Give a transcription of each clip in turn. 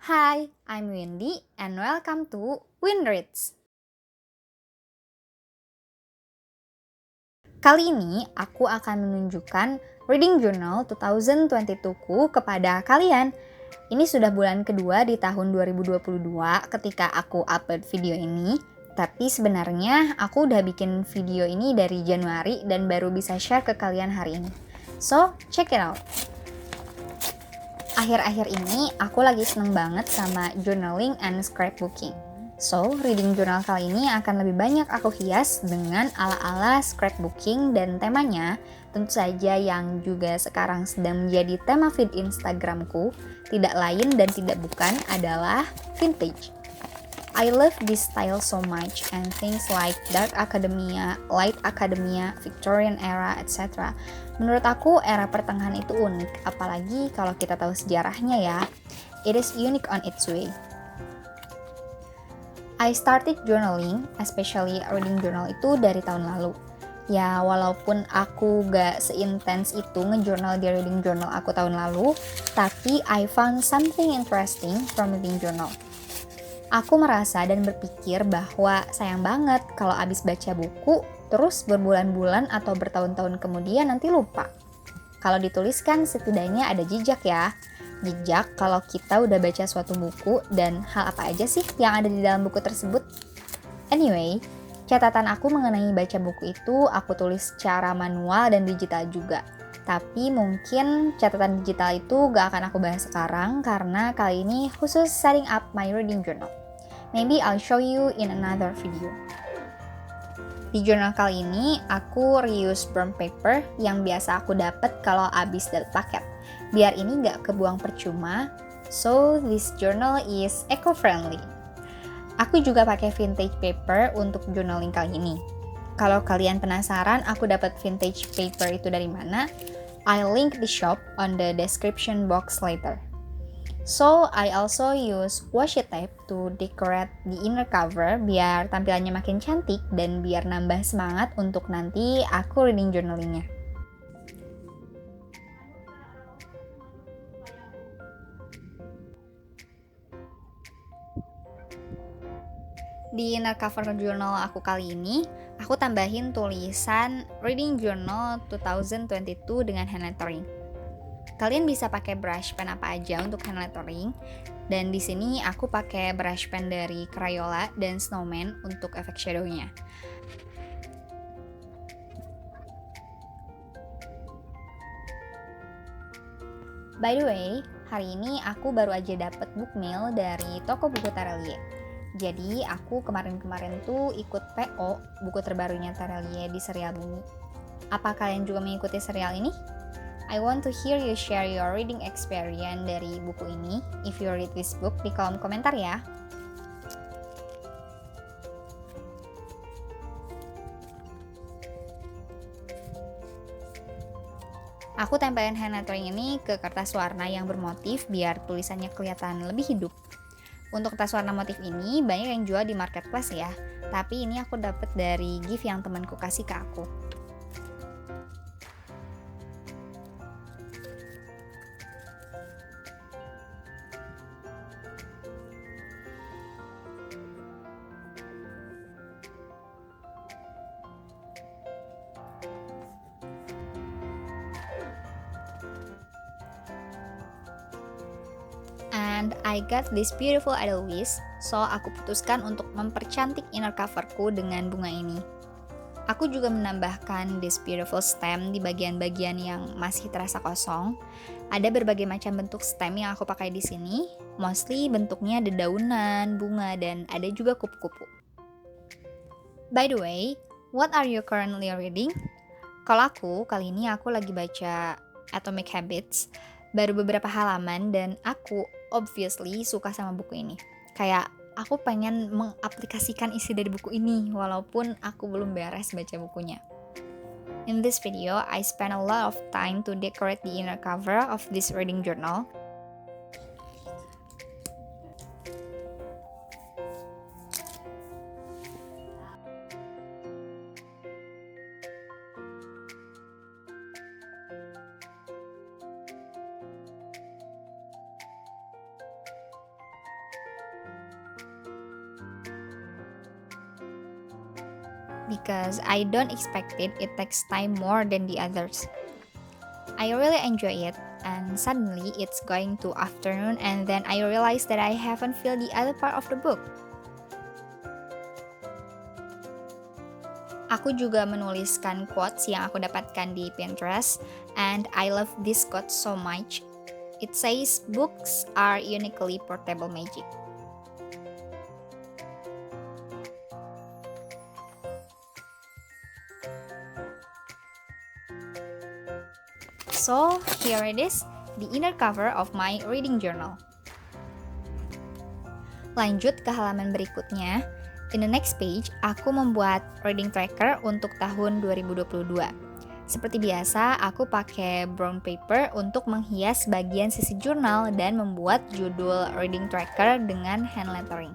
Hi, I'm Windy and welcome to WinReads. Kali ini aku akan menunjukkan Reading Journal 2022ku kepada kalian. Ini sudah bulan kedua di tahun 2022 ketika aku upload video ini. Tapi sebenarnya aku udah bikin video ini dari Januari dan baru bisa share ke kalian hari ini. So, check it out. Akhir-akhir ini aku lagi seneng banget sama journaling and scrapbooking. So, reading journal kali ini akan lebih banyak aku hias dengan ala-ala scrapbooking dan temanya tentu saja yang juga sekarang sedang menjadi tema feed Instagramku, tidak lain dan tidak bukan adalah vintage. I love this style so much and things like dark academia, light academia, Victorian era, etc. Menurut aku era pertengahan itu unik, apalagi kalau kita tahu sejarahnya ya. It is unique on its way. I started journaling, especially reading journal itu dari tahun lalu. Ya, walaupun aku gak seintens itu ngejournal di reading journal aku tahun lalu, tapi I found something interesting from reading journal. Aku merasa dan berpikir bahwa sayang banget kalau abis baca buku, terus berbulan-bulan atau bertahun-tahun kemudian nanti lupa. Kalau dituliskan setidaknya ada jejak ya. Jejak kalau kita udah baca suatu buku dan hal apa aja sih yang ada di dalam buku tersebut. Anyway, catatan aku mengenai baca buku itu aku tulis secara manual dan digital juga. Tapi mungkin catatan digital itu gak akan aku bahas sekarang karena kali ini khusus setting up my reading journal. Maybe I'll show you in another video. Di jurnal kali ini aku reuse brown paper yang biasa aku dapat kalau abis dari paket. Biar ini gak kebuang percuma, so this journal is eco-friendly. Aku juga pakai vintage paper untuk journaling kali ini. Kalau kalian penasaran aku dapat vintage paper itu dari mana, I'll link the shop on the description box later. So, I also use washi tape to decorate the inner cover biar tampilannya makin cantik dan biar nambah semangat untuk nanti aku reading journalingnya. Di inner cover journal aku kali ini, aku tambahin tulisan Reading Journal 2022 dengan hand lettering. Kalian bisa pakai brush pen apa aja untuk hand lettering. Dan di sini aku pakai brush pen dari Crayola dan Snowman untuk efek shadownya. By the way, hari ini aku baru aja dapet book mail dari toko buku Tarelie. Jadi aku kemarin-kemarin tuh ikut PO buku terbarunya Tarelie di serial Bumi. Apa kalian juga mengikuti serial ini? I want to hear you share your reading experience dari buku ini. If you read this book di kolom komentar ya. Aku tempelin hand lettering ini ke kertas warna yang bermotif biar tulisannya kelihatan lebih hidup. Untuk kertas warna motif ini banyak yang jual di marketplace ya. Tapi ini aku dapet dari gift yang temanku kasih ke aku. And I got this beautiful edelweiss, so aku putuskan untuk mempercantik inner coverku dengan bunga ini. Aku juga menambahkan this beautiful stem di bagian-bagian yang masih terasa kosong. Ada berbagai macam bentuk stem yang aku pakai di sini. Mostly bentuknya dedaunan, bunga, dan ada juga kupu-kupu. By the way, what are you currently reading? Kalau aku, kali ini aku lagi baca Atomic Habits. Baru beberapa halaman dan aku obviously suka sama buku ini. Kayak aku pengen mengaplikasikan isi dari buku ini walaupun aku belum beres baca bukunya. In this video, I spent a lot of time to decorate the inner cover of this reading journal. because I don't expect it takes time more than the others. I really enjoy it, and suddenly it's going to afternoon and then I realize that I haven't filled the other part of the book. Aku juga menuliskan quotes yang aku dapatkan di Pinterest, and I love this quote so much. It says, books are uniquely portable magic. So, here it is, the inner cover of my reading journal. Lanjut ke halaman berikutnya. In the next page, aku membuat reading tracker untuk tahun 2022. Seperti biasa, aku pakai brown paper untuk menghias bagian sisi jurnal dan membuat judul reading tracker dengan hand lettering.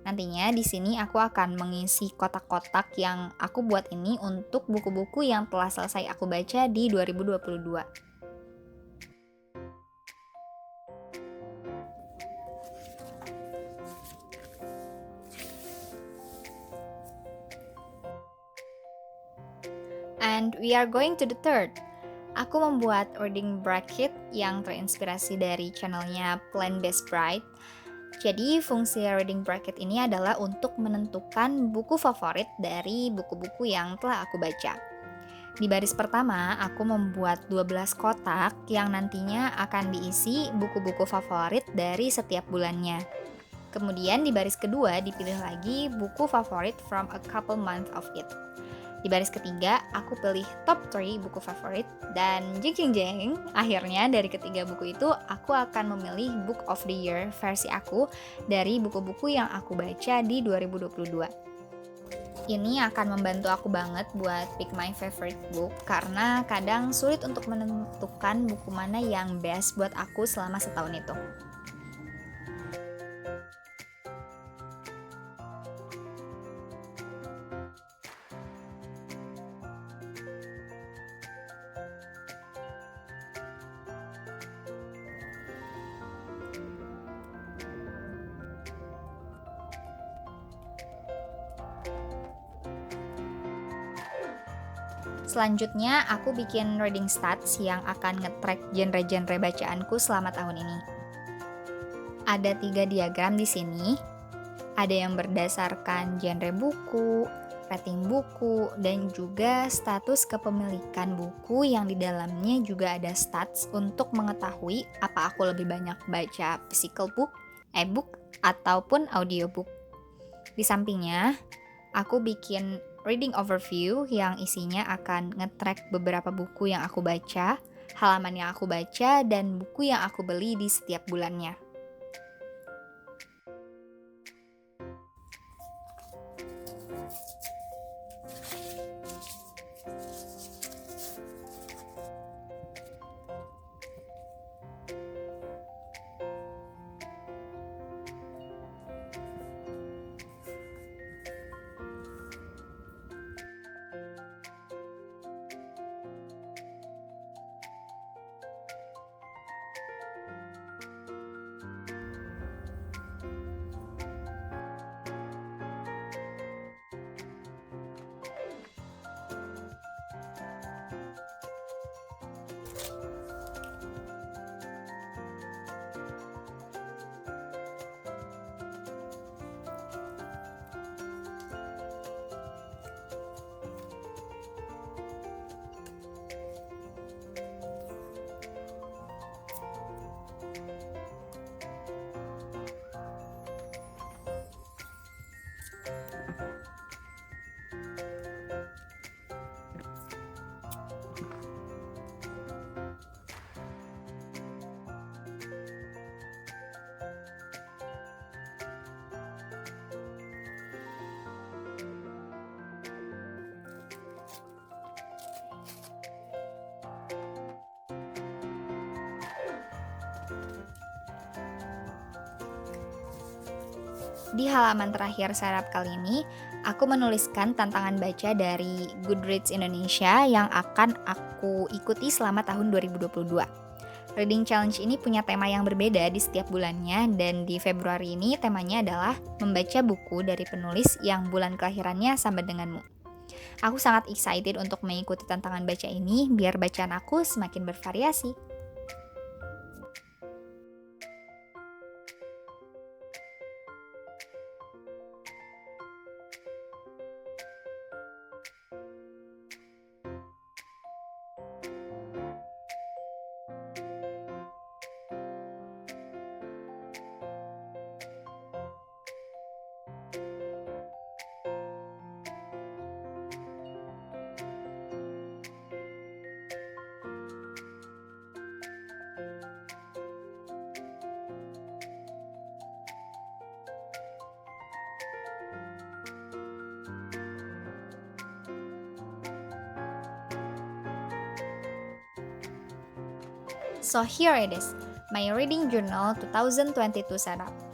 Nantinya di sini aku akan mengisi kotak-kotak yang aku buat ini untuk buku-buku yang telah selesai aku baca di 2022. And we are going to the third. Aku membuat reading bracket yang terinspirasi dari channelnya Plan Best Bride. Jadi fungsi reading bracket ini adalah untuk menentukan buku favorit dari buku-buku yang telah aku baca. Di baris pertama, aku membuat 12 kotak yang nantinya akan diisi buku-buku favorit dari setiap bulannya. Kemudian di baris kedua dipilih lagi buku favorit from a couple months of it. Di baris ketiga, aku pilih top 3 buku favorit dan jeng, akhirnya dari ketiga buku itu aku akan memilih Book of the Year versi aku dari buku-buku yang aku baca di 2022. Ini akan membantu aku banget buat pick my favorite book karena kadang sulit untuk menentukan buku mana yang best buat aku selama setahun itu. Selanjutnya, aku bikin reading stats yang akan nge-track genre-genre bacaanku selama tahun ini. Ada 3 diagram di sini. Ada yang berdasarkan genre buku, rating buku, dan juga status kepemilikan buku yang di dalamnya juga ada stats untuk mengetahui apa aku lebih banyak baca physical book, e-book, ataupun audiobook. Di sampingnya, aku bikin reading overview yang isinya akan nge-track beberapa buku yang aku baca, halaman yang aku baca, dan buku yang aku beli di setiap bulannya. Di halaman terakhir setup kali ini, aku menuliskan tantangan baca dari Goodreads Indonesia yang akan aku ikuti selama tahun 2022. Reading Challenge ini punya tema yang berbeda di setiap bulannya, dan di Februari ini temanya adalah membaca buku dari penulis yang bulan kelahirannya sama denganmu. Aku sangat excited untuk mengikuti tantangan baca ini biar bacaan aku semakin bervariasi. So here it is, my reading journal 2022 setup.